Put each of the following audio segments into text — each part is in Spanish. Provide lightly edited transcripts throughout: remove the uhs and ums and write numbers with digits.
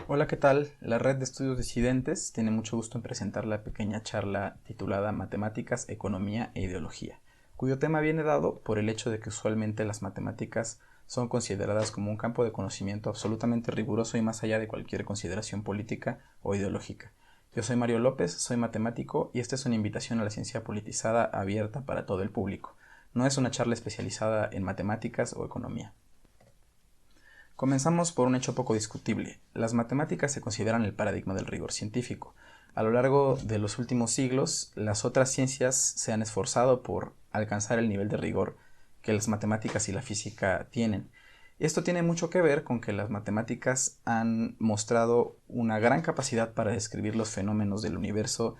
Hola, ¿qué tal? La Red de Estudios Disidentes tiene mucho gusto en presentar la pequeña charla titulada Matemáticas, Economía e Ideología, cuyo tema viene dado por el hecho de que usualmente las matemáticas son consideradas como un campo de conocimiento absolutamente riguroso y más allá de cualquier consideración política o ideológica. Yo soy Mario López, soy matemático y esta es una invitación a la ciencia politizada abierta para todo el público. No es una charla especializada en matemáticas o economía. Comenzamos por un hecho poco discutible. Las matemáticas se consideran el paradigma del rigor científico. A lo largo de los últimos siglos, las otras ciencias se han esforzado por alcanzar el nivel de rigor que las matemáticas y la física tienen. Esto tiene mucho que ver con que las matemáticas han mostrado una gran capacidad para describir los fenómenos del universo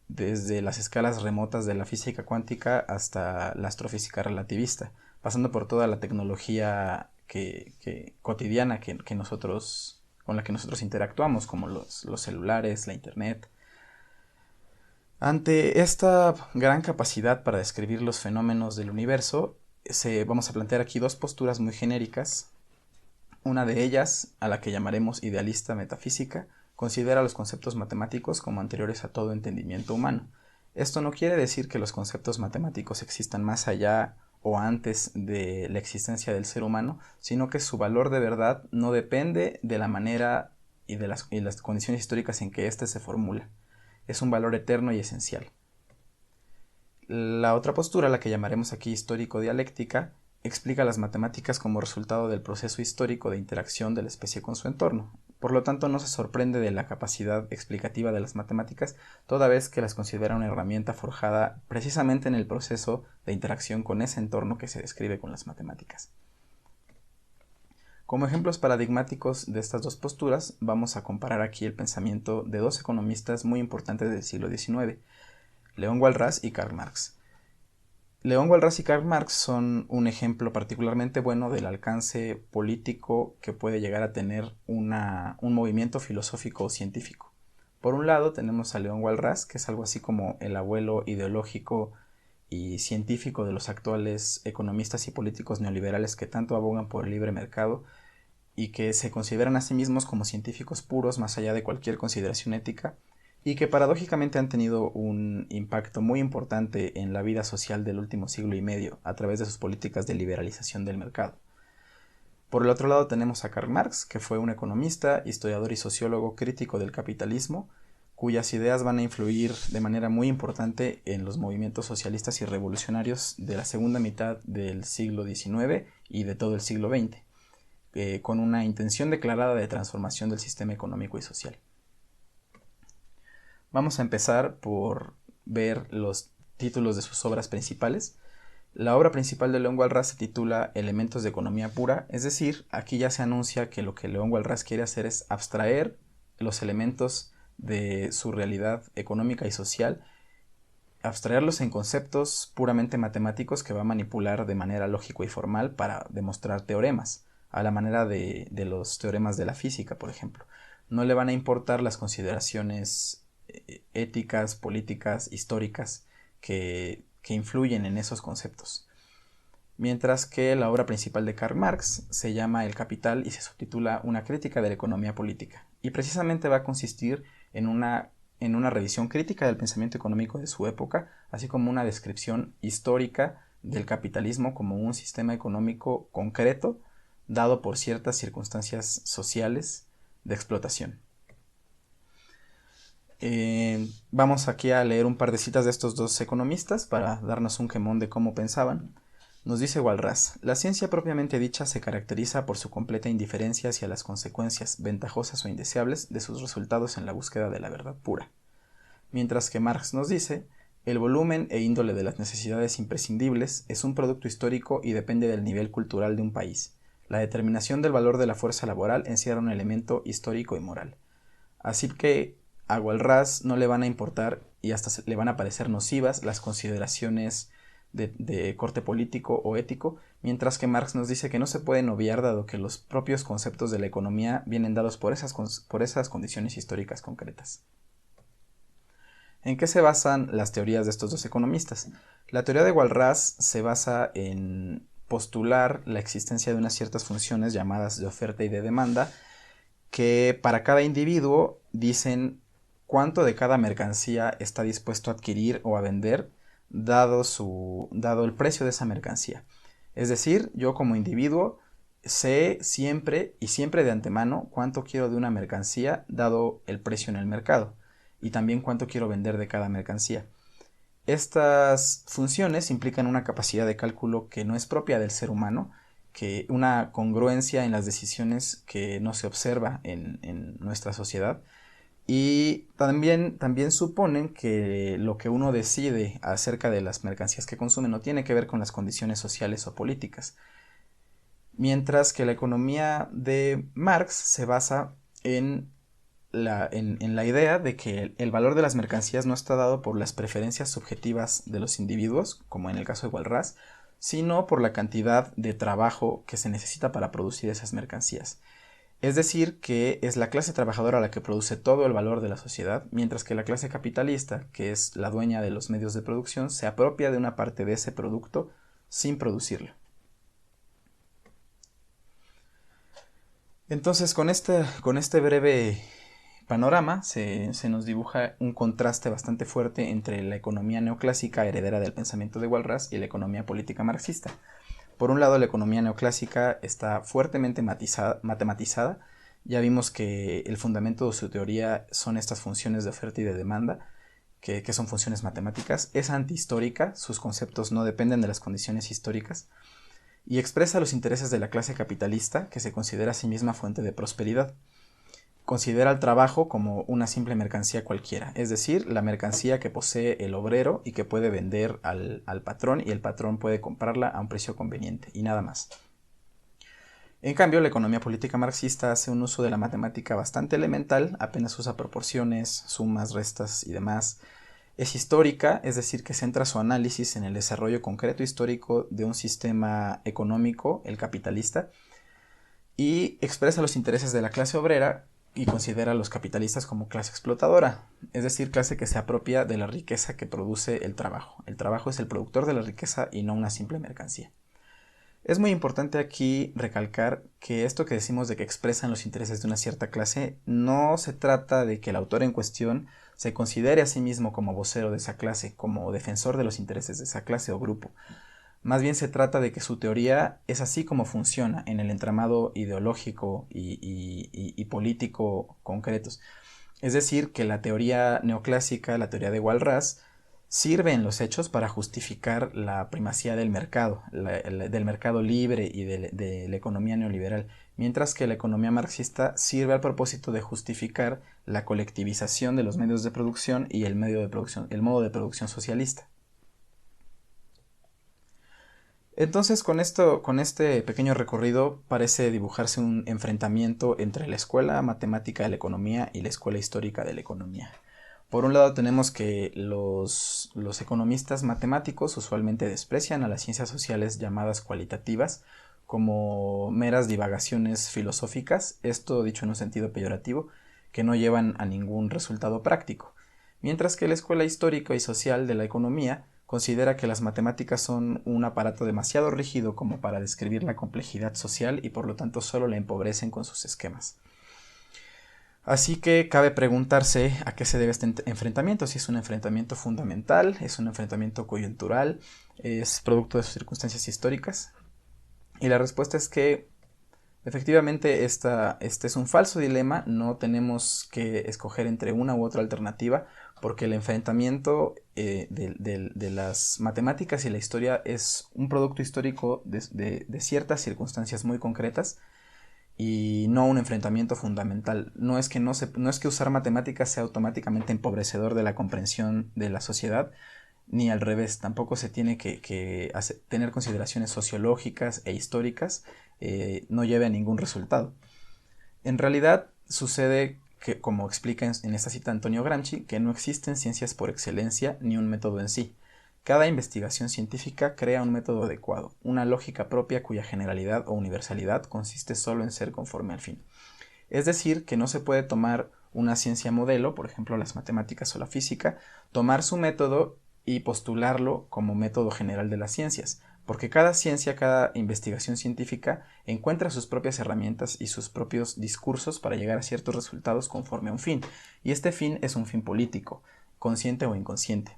desde las escalas remotas de la física cuántica hasta la astrofísica relativista, pasando por toda la tecnología cotidiana con la que nosotros interactuamos, como los celulares, la internet. Ante esta gran capacidad para describir los fenómenos del universo, vamos a plantear aquí dos posturas muy genéricas. Una de ellas, a la que llamaremos idealista metafísica, considera los conceptos matemáticos como anteriores a todo entendimiento humano. Esto no quiere decir que los conceptos matemáticos existan más allá o antes de la existencia del ser humano, sino que su valor de verdad no depende de la manera y de las condiciones históricas en que éste se formula. Es un valor eterno y esencial. La otra postura, la que llamaremos aquí histórico-dialéctica, explica las matemáticas como resultado del proceso histórico de interacción de la especie con su entorno. Por lo tanto, no se sorprende de la capacidad explicativa de las matemáticas, toda vez que las considera una herramienta forjada precisamente en el proceso de interacción con ese entorno que se describe con las matemáticas. Como ejemplos paradigmáticos de estas dos posturas, vamos a comparar aquí el pensamiento de dos economistas muy importantes del siglo XIX, León Walras y Karl Marx. León Walras y Karl Marx son un ejemplo particularmente bueno del alcance político que puede llegar a tener un movimiento filosófico o científico. Por un lado tenemos a León Walras, que es algo así como el abuelo ideológico y científico de los actuales economistas y políticos neoliberales que tanto abogan por el libre mercado y que se consideran a sí mismos como científicos puros más allá de cualquier consideración ética, y que paradójicamente han tenido un impacto muy importante en la vida social del último siglo y medio a través de sus políticas de liberalización del mercado. Por el otro lado tenemos a Karl Marx, que fue un economista, historiador y sociólogo crítico del capitalismo, cuyas ideas van a influir de manera muy importante en los movimientos socialistas y revolucionarios de la segunda mitad del siglo XIX y de todo el siglo XX, con una intención declarada de transformación del sistema económico y social. Vamos a empezar por ver los títulos de sus obras principales. La obra principal de León Walras se titula Elementos de economía pura, es decir, aquí ya se anuncia que lo que León Walras quiere hacer es abstraer los elementos de su realidad económica y social, abstraerlos en conceptos puramente matemáticos que va a manipular de manera lógica y formal para demostrar teoremas, a la manera de los teoremas de la física, por ejemplo. No le van a importar las consideraciones éticas, políticas, históricas que influyen en esos conceptos. Mientras que la obra principal de Karl Marx se llama El Capital y se subtitula Una crítica de la economía política. Y precisamente va a consistir en una revisión crítica del pensamiento económico de su época, así como una descripción histórica del capitalismo como un sistema económico concreto dado por ciertas circunstancias sociales de explotación. Vamos aquí a leer un par de citas de estos dos economistas para darnos un quemón de cómo pensaban. Nos dice Walras, la ciencia propiamente dicha se caracteriza por su completa indiferencia hacia las consecuencias, ventajosas o indeseables, de sus resultados en la búsqueda de la verdad pura. Mientras que Marx nos dice, el volumen e índole de las necesidades imprescindibles es un producto histórico y depende del nivel cultural de un país. La determinación del valor de la fuerza laboral encierra un elemento histórico y moral. Así que a Walras no le van a importar y hasta le van a parecer nocivas las consideraciones de corte político o ético, mientras que Marx nos dice que no se pueden obviar dado que los propios conceptos de la economía vienen dados por esas condiciones históricas concretas. ¿En qué se basan las teorías de estos dos economistas? La teoría de Walras se basa en postular la existencia de unas ciertas funciones llamadas de oferta y de demanda que para cada individuo dicen cuánto de cada mercancía está dispuesto a adquirir o a vender dado el precio de esa mercancía. Es decir, yo como individuo sé siempre y siempre de antemano cuánto quiero de una mercancía dado el precio en el mercado y también cuánto quiero vender de cada mercancía. Estas funciones implican una capacidad de cálculo que no es propia del ser humano, que una congruencia en las decisiones que no se observa en nuestra sociedad, y también suponen que lo que uno decide acerca de las mercancías que consume no tiene que ver con las condiciones sociales o políticas, mientras que la economía de Marx se basa en la idea de que el valor de las mercancías no está dado por las preferencias subjetivas de los individuos, como en el caso de Walras, sino por la cantidad de trabajo que se necesita para producir esas mercancías. Es decir, que es la clase trabajadora la que produce todo el valor de la sociedad, mientras que la clase capitalista, que es la dueña de los medios de producción, se apropia de una parte de ese producto sin producirlo. Entonces, con este breve panorama se nos dibuja un contraste bastante fuerte entre la economía neoclásica heredera del pensamiento de Walras y la economía política marxista. Por un lado, la economía neoclásica está fuertemente matematizada. Ya vimos que el fundamento de su teoría son estas funciones de oferta y de demanda, que son funciones matemáticas. Es antihistórica, sus conceptos no dependen de las condiciones históricas, y expresa los intereses de la clase capitalista, que se considera a sí misma fuente de prosperidad. Considera el trabajo como una simple mercancía cualquiera, es decir, la mercancía que posee el obrero y que puede vender al patrón, y el patrón puede comprarla a un precio conveniente, y nada más. En cambio, la economía política marxista hace un uso de la matemática bastante elemental, apenas usa proporciones, sumas, restas y demás. Es histórica, es decir, que centra su análisis en el desarrollo concreto histórico de un sistema económico, el capitalista, y expresa los intereses de la clase obrera y considera a los capitalistas como clase explotadora, es decir, clase que se apropia de la riqueza que produce el trabajo. El trabajo es el productor de la riqueza y no una simple mercancía. Es muy importante aquí recalcar que esto que decimos de que expresan los intereses de una cierta clase no se trata de que el autor en cuestión se considere a sí mismo como vocero de esa clase, como defensor de los intereses de esa clase o grupo. Más bien se trata de que su teoría es así como funciona en el entramado ideológico y político concretos. Es decir, que la teoría neoclásica, la teoría de Walras, sirve en los hechos para justificar la primacía del mercado, del mercado libre y de la economía neoliberal, mientras que la economía marxista sirve al propósito de justificar la colectivización de los medios de producción y el modo de producción socialista. Entonces, con este pequeño recorrido parece dibujarse un enfrentamiento entre la escuela matemática de la economía y la escuela histórica de la economía. Por un lado tenemos que los economistas matemáticos usualmente desprecian a las ciencias sociales llamadas cualitativas como meras divagaciones filosóficas, esto dicho en un sentido peyorativo, que no llevan a ningún resultado práctico, mientras que la escuela histórica y social de la economía considera que las matemáticas son un aparato demasiado rígido como para describir la complejidad social y por lo tanto solo la empobrecen con sus esquemas. Así que cabe preguntarse a qué se debe este enfrentamiento, si es un enfrentamiento fundamental, es un enfrentamiento coyuntural, es producto de sus circunstancias históricas. Y la respuesta es que efectivamente este es un falso dilema, no tenemos que escoger entre una u otra alternativa, porque el enfrentamiento de las matemáticas y la historia es un producto histórico de ciertas circunstancias muy concretas y no un enfrentamiento fundamental. No es que usar matemáticas sea automáticamente empobrecedor de la comprensión de la sociedad, ni al revés, tampoco se tiene que tener consideraciones sociológicas e históricas, no lleve a ningún resultado. En realidad sucede que, como explica en esta cita Antonio Gramsci, que no existen ciencias por excelencia ni un método en sí. Cada investigación científica crea un método adecuado, una lógica propia cuya generalidad o universalidad consiste solo en ser conforme al fin. Es decir, que no se puede tomar una ciencia modelo, por ejemplo las matemáticas o la física, tomar su método y postularlo como método general de las ciencias, porque cada ciencia, cada investigación científica encuentra sus propias herramientas y sus propios discursos para llegar a ciertos resultados conforme a un fin, y este fin es un fin político, consciente o inconsciente.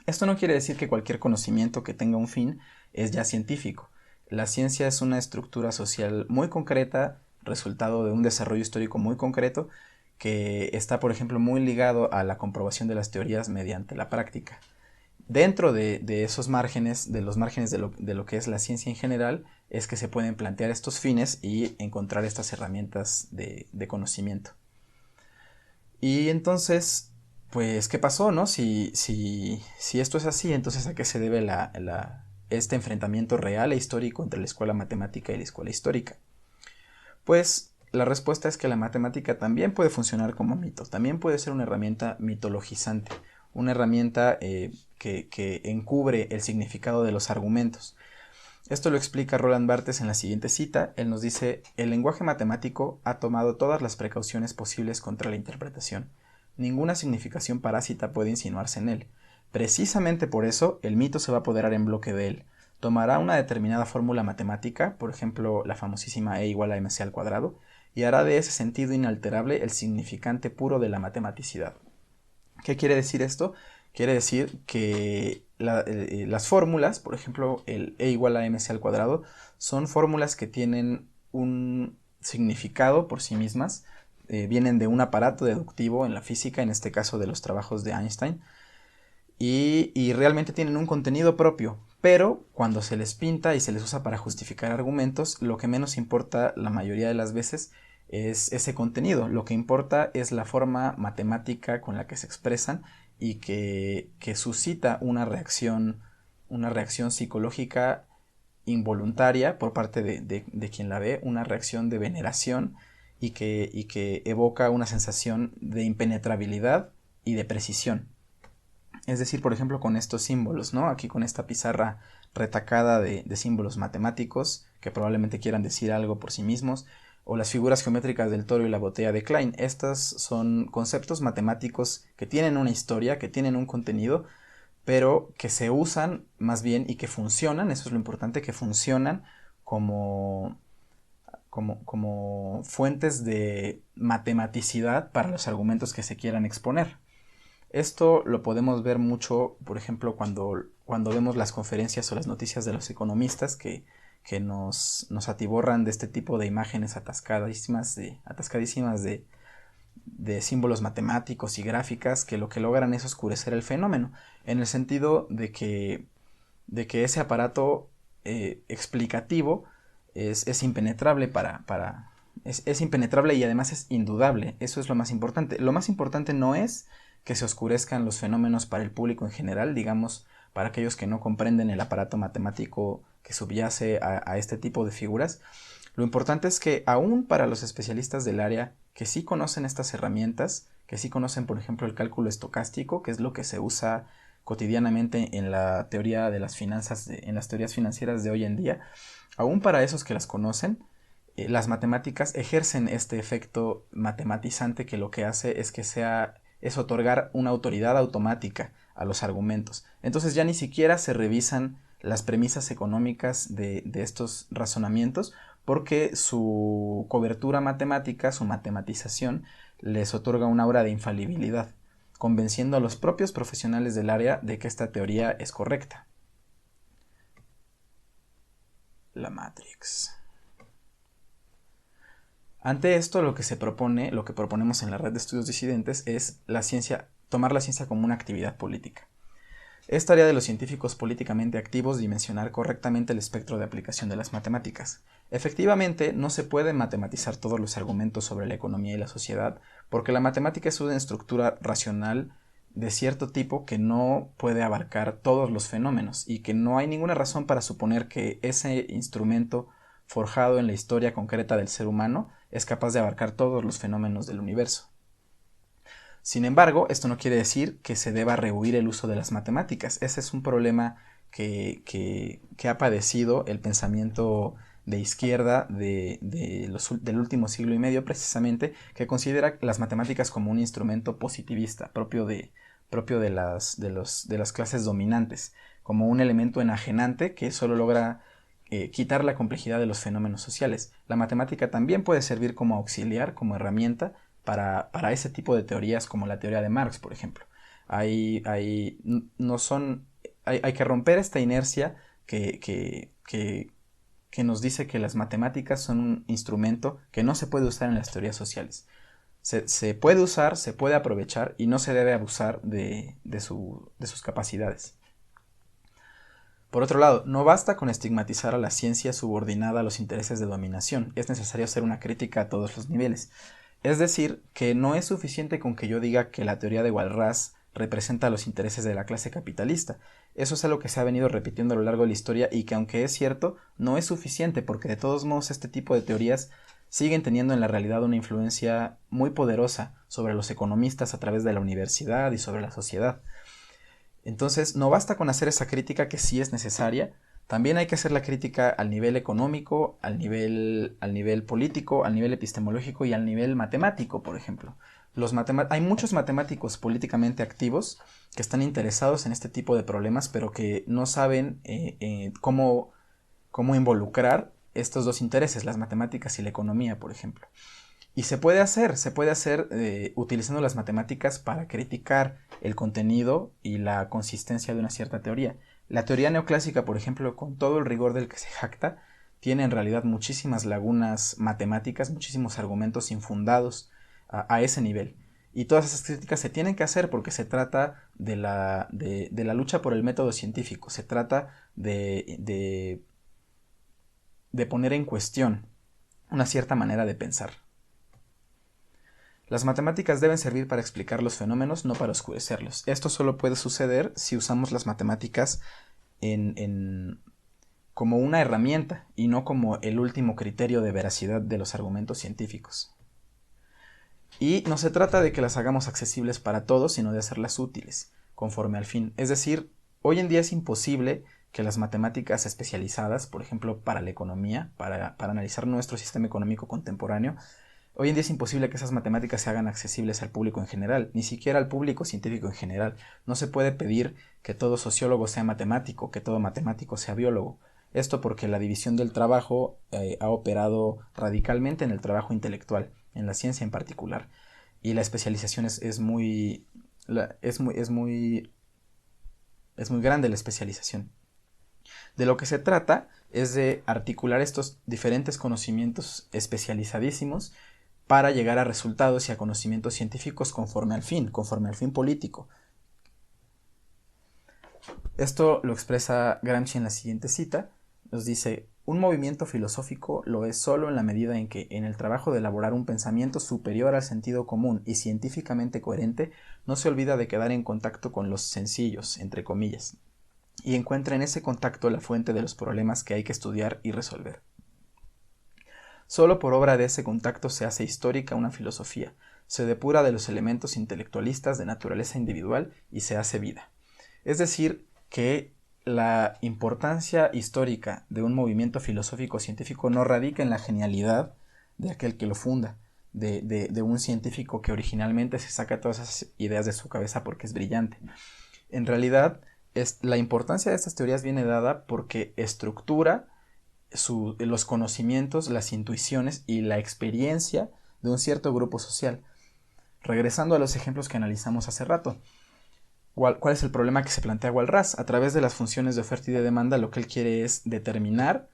Esto no quiere decir que cualquier conocimiento que tenga un fin es ya científico. La ciencia es una estructura social muy concreta, resultado de un desarrollo histórico muy concreto, que está, por ejemplo, muy ligado a la comprobación de las teorías mediante la práctica. Dentro de esos márgenes, de los márgenes de lo que es la ciencia en general, es que se pueden plantear estos fines y encontrar estas herramientas de conocimiento. Y entonces, pues, ¿qué pasó, no? Si esto es así, entonces ¿a qué se debe este enfrentamiento real e histórico entre la escuela matemática y la escuela histórica? Pues la respuesta es que la matemática también puede funcionar como mito, también puede ser una herramienta mitologizante, una herramienta que encubre el significado de los argumentos. Esto lo explica Roland Barthes en la siguiente cita. Él nos dice: el lenguaje matemático ha tomado todas las precauciones posibles contra la interpretación. Ninguna significación parásita puede insinuarse en él. Precisamente por eso, el mito se va a apoderar en bloque de él. Tomará una determinada fórmula matemática, por ejemplo, la famosísima e igual a mc al cuadrado, y hará de ese sentido inalterable el significante puro de la matematicidad. ¿Qué quiere decir esto? Quiere decir que las fórmulas, por ejemplo, el e igual a mc al cuadrado, son fórmulas que tienen un significado por sí mismas, vienen de un aparato deductivo en la física, en este caso de los trabajos de Einstein, y realmente tienen un contenido propio, pero cuando se les pinta y se les usa para justificar argumentos, lo que menos importa la mayoría de las veces es ese contenido. Lo que importa es la forma matemática con la que se expresan y que suscita una reacción psicológica involuntaria por parte de quien la ve, una reacción de veneración y que evoca una sensación de impenetrabilidad y de precisión. Es decir, por ejemplo, con estos símbolos, ¿no? Aquí con esta pizarra retacada de símbolos matemáticos que probablemente quieran decir algo por sí mismos, o las figuras geométricas del toro y la botella de Klein. Estas son conceptos matemáticos que tienen una historia, que tienen un contenido, pero que se usan más bien y que funcionan, eso es lo importante, que funcionan como fuentes de matematicidad para los argumentos que se quieran exponer. Esto lo podemos ver mucho, por ejemplo, cuando vemos las conferencias o las noticias de los economistas que nos atiborran de este tipo de imágenes atascadísimas de símbolos matemáticos y gráficas que lo que logran es oscurecer el fenómeno, en el sentido de que ese aparato explicativo es impenetrable es impenetrable y además es indudable. Eso es lo más importante. Lo más importante no es que se oscurezcan los fenómenos para el público en general, digamos, para aquellos que no comprenden el aparato matemático que subyace a este tipo de figuras. Lo importante es que aún para los especialistas del área que sí conocen estas herramientas, que sí conocen, por ejemplo, el cálculo estocástico, que es lo que se usa cotidianamente en la teoría de las finanzas, en las teorías financieras de hoy en día, aún para esos que las conocen, las matemáticas ejercen este efecto matematizante que lo que hace es otorgar una autoridad automática a los argumentos. Entonces ya ni siquiera se revisan las premisas económicas de estos razonamientos, porque su cobertura matemática, su matematización, les otorga un aura de infalibilidad, convenciendo a los propios profesionales del área de que esta teoría es correcta. La Matrix. Ante esto, lo que proponemos en la red de estudios disidentes es tomar la ciencia como una actividad política. Es tarea de los científicos políticamente activos dimensionar correctamente el espectro de aplicación de las matemáticas. Efectivamente, no se pueden matematizar todos los argumentos sobre la economía y la sociedad, porque la matemática es una estructura racional de cierto tipo que no puede abarcar todos los fenómenos y que no hay ninguna razón para suponer que ese instrumento forjado en la historia concreta del ser humano es capaz de abarcar todos los fenómenos del universo. Sin embargo, esto no quiere decir que se deba rehuir el uso de las matemáticas. Ese es un problema que ha padecido el pensamiento de izquierda del último siglo y medio, precisamente, que considera las matemáticas como un instrumento positivista propio de las clases dominantes, como un elemento enajenante que solo logra quitar la complejidad de los fenómenos sociales. La matemática también puede servir como auxiliar, como herramienta para ese tipo de teorías como la teoría de Marx, por ejemplo. No son, hay que romper esta inercia que nos dice que las matemáticas son un instrumento que no se puede usar en las teorías sociales. Se puede usar, se puede aprovechar y no se debe abusar de sus capacidades. Por otro lado, no basta con estigmatizar a la ciencia subordinada a los intereses de dominación, es necesario hacer una crítica a todos los niveles. Es decir, que no es suficiente con que yo diga que la teoría de Walras representa los intereses de la clase capitalista. Eso es algo que se ha venido repitiendo a lo largo de la historia y que, aunque es cierto, no es suficiente, porque de todos modos este tipo de teorías siguen teniendo en la realidad una influencia muy poderosa sobre los economistas a través de la universidad y sobre la sociedad. Entonces, no basta con hacer esa crítica, que sí es necesaria, también hay que hacer la crítica al nivel económico, al nivel político, al nivel epistemológico y al nivel matemático, por ejemplo. Hay muchos matemáticos políticamente activos que están interesados en este tipo de problemas, pero que no saben cómo involucrar estos dos intereses, las matemáticas y la economía, por ejemplo. Y se puede hacer utilizando las matemáticas para criticar el contenido y la consistencia de una cierta teoría. La teoría neoclásica, por ejemplo, con todo el rigor del que se jacta, tiene en realidad muchísimas lagunas matemáticas, muchísimos argumentos infundados a ese nivel. Y todas esas críticas se tienen que hacer porque se trata de la lucha por el método científico, se trata de poner en cuestión una cierta manera de pensar. Las matemáticas deben servir para explicar los fenómenos, no para oscurecerlos. Esto solo puede suceder si usamos las matemáticas como una herramienta y no como el último criterio de veracidad de los argumentos científicos. Y no se trata de que las hagamos accesibles para todos, sino de hacerlas útiles, conforme al fin. Es decir, hoy en día es imposible que las matemáticas especializadas, por ejemplo, para la economía, para analizar nuestro sistema económico contemporáneo, hoy en día es imposible que esas matemáticas se hagan accesibles al público en general, ni siquiera al público científico en general. No se puede pedir que todo sociólogo sea matemático, que todo matemático sea biólogo. Esto porque la división del trabajo ha operado radicalmente en el trabajo intelectual, en la ciencia en particular. Y la especialización es muy grande la especialización. De lo que se trata es de articular estos diferentes conocimientos especializadísimos para llegar a resultados y a conocimientos científicos conforme al fin político. Esto lo expresa Gramsci en la siguiente cita. Nos dice: un movimiento filosófico lo es solo en la medida en que, en el trabajo de elaborar un pensamiento superior al sentido común y científicamente coherente, no se olvida de quedar en contacto con los sencillos, entre comillas, y encuentra en ese contacto la fuente de los problemas que hay que estudiar y resolver. Solo por obra de ese contacto se hace histórica una filosofía, se depura de los elementos intelectualistas de naturaleza individual y se hace vida. Es decir, que la importancia histórica de un movimiento filosófico-científico no radica en la genialidad de aquel que lo funda, de un científico que originalmente se saca todas esas ideas de su cabeza porque es brillante. En realidad, la importancia de estas teorías viene dada porque estructura los conocimientos, las intuiciones y la experiencia de un cierto grupo social. Regresando a los ejemplos que analizamos hace rato, ¿cuál es el problema que se plantea Walras? A través de las funciones de oferta y de demanda, lo que él quiere es determinar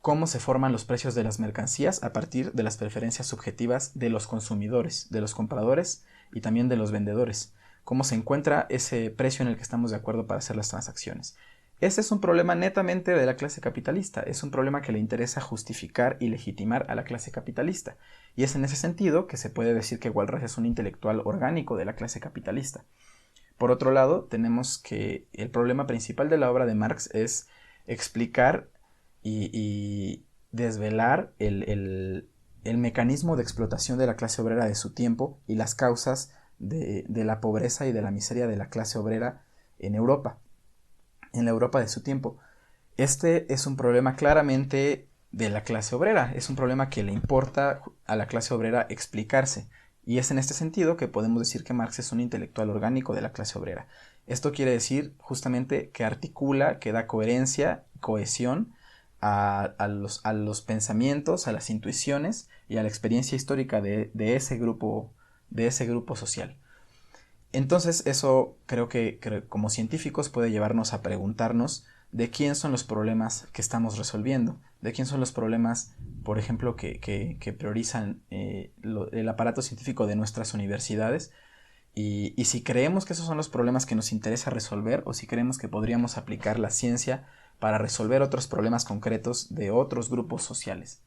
cómo se forman los precios de las mercancías a partir de las preferencias subjetivas de los consumidores, de los compradores y también de los vendedores. Cómo se encuentra ese precio en el que estamos de acuerdo para hacer las transacciones. Este es un problema netamente de la clase capitalista, es un problema que le interesa justificar y legitimar a la clase capitalista, y es en ese sentido que se puede decir que Walras es un intelectual orgánico de la clase capitalista. Por otro lado, tenemos que el problema principal de la obra de Marx es explicar y desvelar el mecanismo de explotación de la clase obrera de su tiempo y las causas de la pobreza y de la miseria de la clase obrera en Europa, en la Europa de su tiempo. Este es un problema claramente de la clase obrera, es un problema que le importa a la clase obrera explicarse, Y es en este sentido que podemos decir que Marx es un intelectual orgánico de la clase obrera. Esto quiere decir justamente que articula, que da coherencia, cohesión a los pensamientos, a las intuiciones y a la experiencia histórica de ese grupo social. Entonces eso creo que como científicos puede llevarnos a preguntarnos de quién son los problemas que estamos resolviendo, de quién son los problemas, por ejemplo, que priorizan el aparato científico de nuestras universidades y si creemos que esos son los problemas que nos interesa resolver o si creemos que podríamos aplicar la ciencia para resolver otros problemas concretos de otros grupos sociales.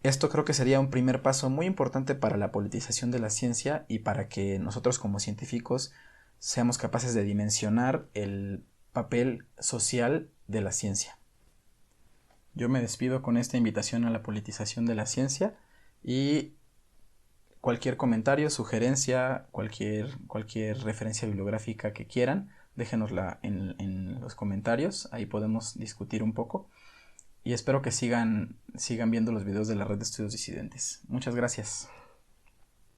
Esto creo que sería un primer paso muy importante para la politización de la ciencia y para que nosotros como científicos seamos capaces de dimensionar el papel social de la ciencia. Yo me despido con esta invitación a la politización de la ciencia y cualquier comentario, sugerencia, cualquier referencia bibliográfica que quieran, déjenosla en los comentarios, ahí podemos discutir un poco. Y espero que sigan viendo los videos de la Red de Estudios Disidentes. Muchas gracias.